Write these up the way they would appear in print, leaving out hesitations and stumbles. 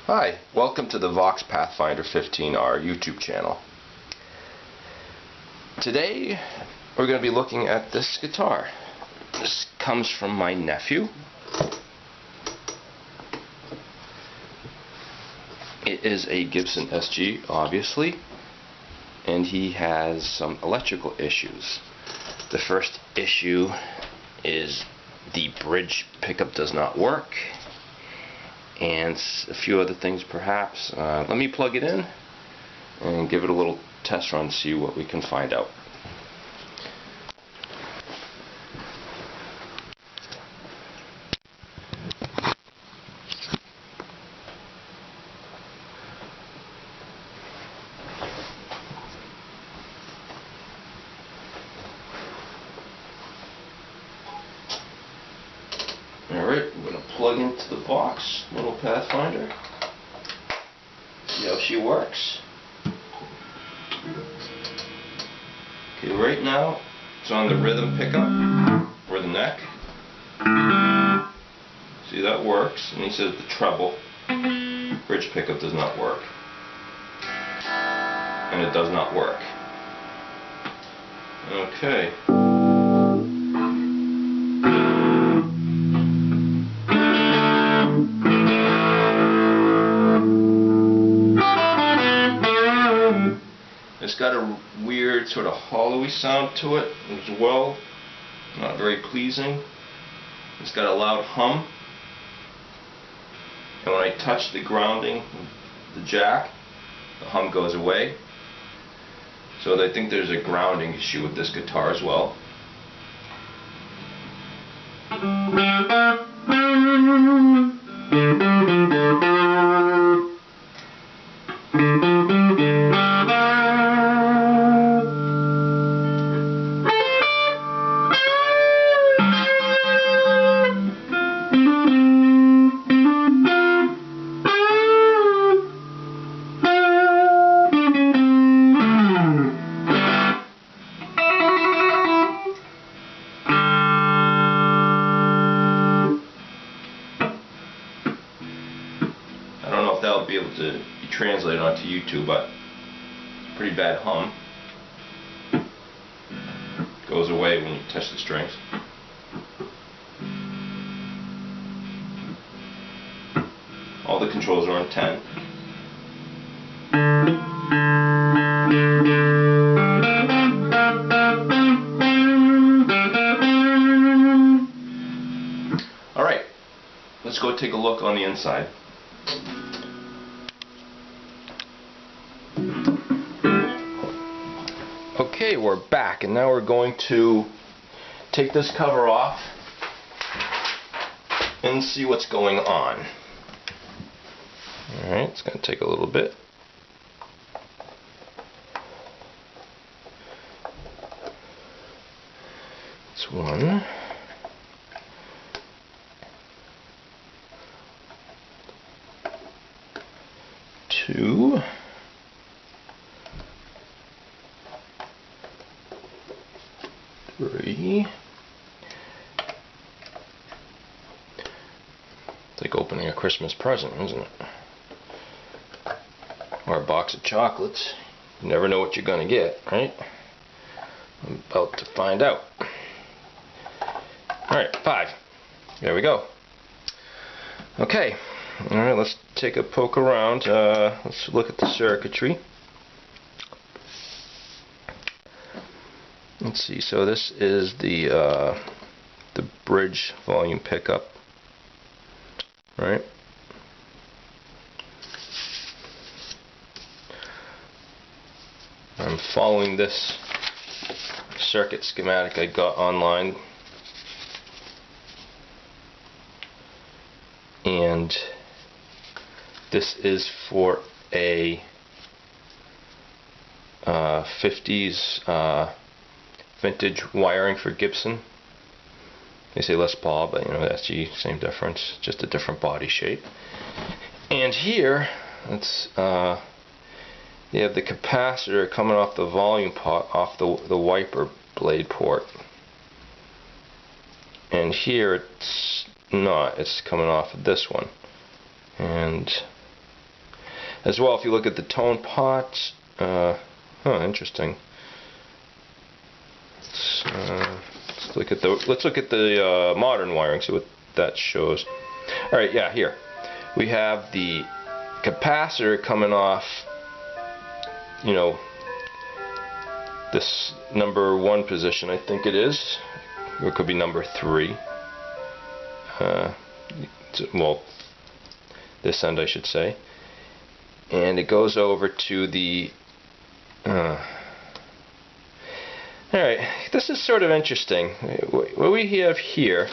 Hi, welcome to the Vox Pathfinder 15R YouTube channel. Today we're going to be looking at this guitar. This comes from my nephew. It is a Gibson SG, obviously, and he has some electrical issues. The first issue is the bridge pickup does not work, and a few other things perhaps. Let me plug it in and give it a little test run to see what we can find out. Alright, I'm going to plug into the box, little Pathfinder, see how she works. Okay, right now it's on the rhythm pickup for the neck. See, that works, and he says the treble bridge pickup does not work. And it does not work. Okay. It's got a weird sort of hollowy sound to it as well, not very pleasing. It's got a loud hum, and when I touch the grounding, the jack, the hum goes away. So I think there's a grounding issue with this guitar as well. I don't know if that will be able to be translated onto YouTube, but it's a pretty bad hum. Goes away when you touch the strings. All the controls are on 10. Alright, let's go take a look on the inside. Okay, we're back, and now we're going to take this cover off and see what's going on. Alright, it's going to take a little bit. It's one. Two. Three. It's like opening a Christmas present, isn't it? Or a box of chocolates. You never know what you're going to get, right? I'm about to find out. Alright, 5. There we go. Okay. Alright, let's take a poke around. Let's look at the circuitry. Let's see, so this is the bridge volume pickup, right? I'm following this circuit schematic I got online, and this is for a 50s vintage wiring for Gibson. They say Les Paul, but you know, SG, same difference, just a different body shape. And here, it's you have the capacitor coming off the volume pot, off the wiper blade port. And here it's not, it's coming off of this one. And As well, if you look at the tone pots, interesting. Let's look at the modern wiring, see what that shows. All right, yeah, here we have the capacitor coming off, you know, this number 1 position, I think it is, or it could be number 3. Well, this end, I should say. And it goes over to the alright, this is sort of interesting. What we have here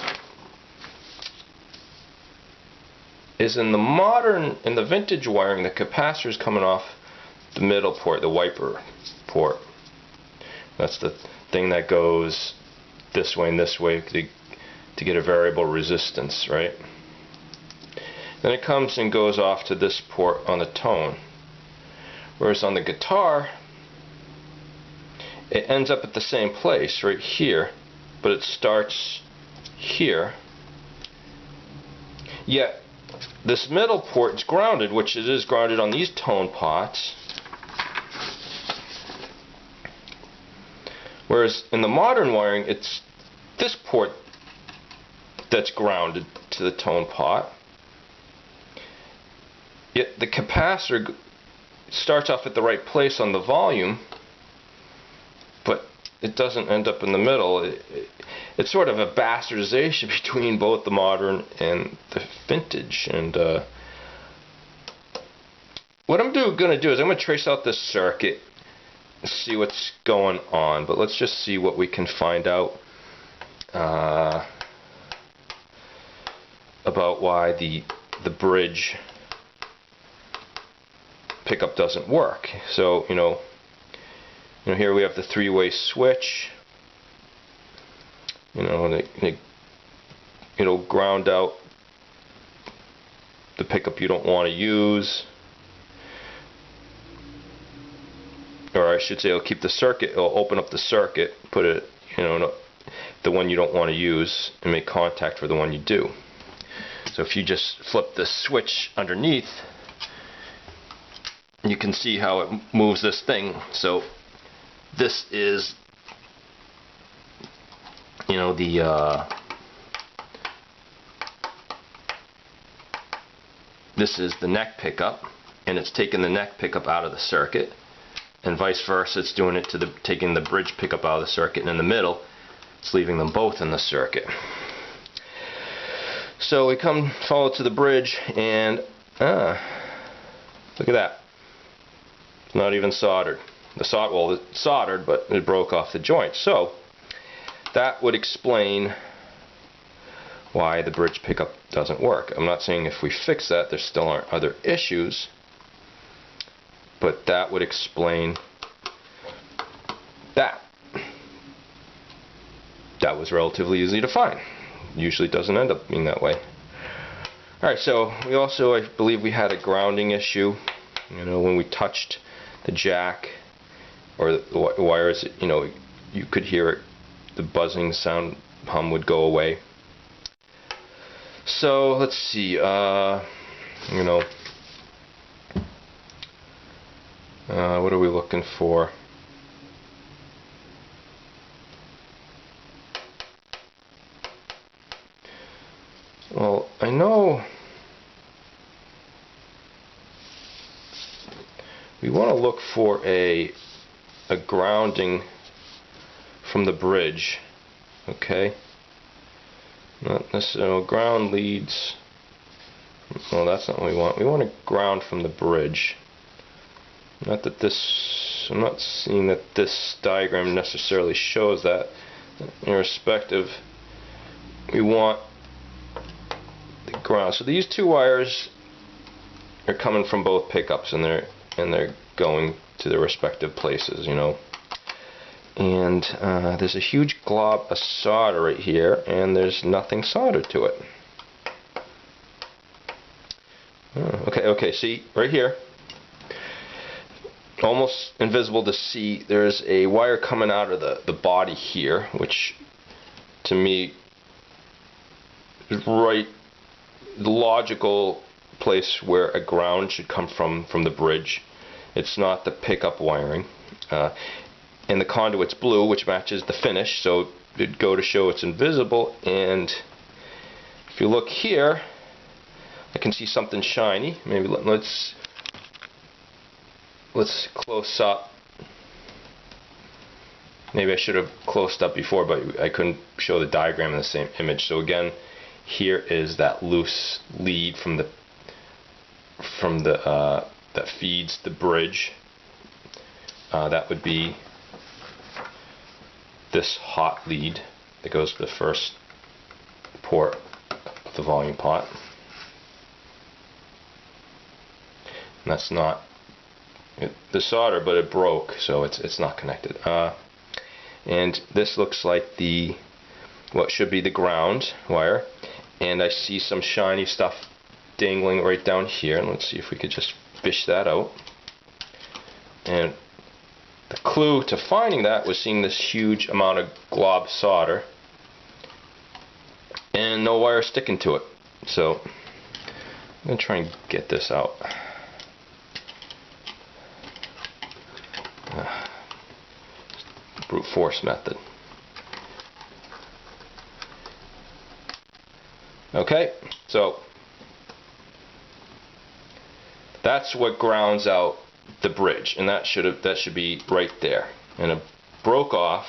is in the vintage wiring, the capacitor is coming off the middle port, the wiper port. That's the thing that goes this way and this way to get a variable resistance, right? Then it comes and goes off to this port on the tone. Whereas on the guitar, it ends up at the same place, right here, but it starts here. Yet, this middle port is grounded, which it is grounded on these tone pots. Whereas in the modern wiring, it's this port that's grounded to the tone pot. Yet the capacitor starts off at the right place on the volume, but it doesn't end up in the middle. It's sort of a bastardization between both the modern and the vintage. And what I'm going to do is I'm going to trace out this circuit and see what's going on. But let's just see what we can find out about why the bridge pickup doesn't work. So here we have the 3-way switch. It'll ground out the pickup you don't want to use, or I should say, it'll keep the circuit. It'll open up the circuit, put it, the one you don't want to use, and make contact for the one you do. So if you just flip the switch underneath, you can see how it moves this thing. So this is, this is the neck pickup, and it's taking the neck pickup out of the circuit, and vice versa. It's doing it to taking the bridge pickup out of the circuit, and in the middle, it's leaving them both in the circuit. So we follow to the bridge, and look at that. It's not even soldered. It's soldered, but it broke off the joint. So that would explain why the bridge pickup doesn't work. I'm not saying if we fix that there still aren't other issues, but that would explain that. That was relatively easy to find. Usually doesn't end up being that way. Alright, so we also, I believe we had a grounding issue. When we touched the jack or the wires, you could hear it, the buzzing sound hum would go away. So let's see, what are we looking for? Well, I know we want to look for a grounding from the bridge, okay? Not necessarily ground leads. Well, that's not what we want. We want a ground from the bridge. Not that I'm not seeing that this diagram necessarily shows that. Irrespective, we want the ground. So these two wires are coming from both pickups, and they're going to their respective places, And there's a huge glob of solder right here, and there's nothing soldered to it. Okay, see, right here, almost invisible to see, there's a wire coming out of the body here, which to me is right, the logical place where a ground should come from the bridge. It's not the pickup wiring. And the conduit's blue, which matches the finish, so it'd go to show it's invisible. And if you look here, I can see something shiny. Maybe let's close up. Maybe I should have closed up before, but I couldn't show the diagram in the same image. So again, here is that loose lead from the that feeds the bridge. That would be this hot lead that goes to the first port of the volume pot. And that's not the solder, but it broke, so it's not connected. And this looks like what should be the ground wire, and I see some shiny stuff dangling right down here. And let's see if we could just fish that out. And the clue to finding that was seeing this huge amount of glob solder and no wire sticking to it. So I'm going to try and get this out. Brute force method. Okay, so that's what grounds out the bridge, and that should be right there. And it broke off,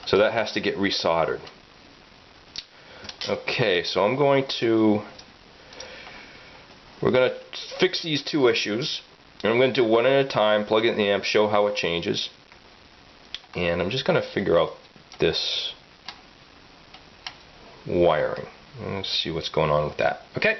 so that has to get resoldered. Okay, so we're going to fix these two issues, and I'm going to do one at a time, plug it in the amp, show how it changes, and I'm just going to figure out this wiring. Let's see what's going on with that. Okay.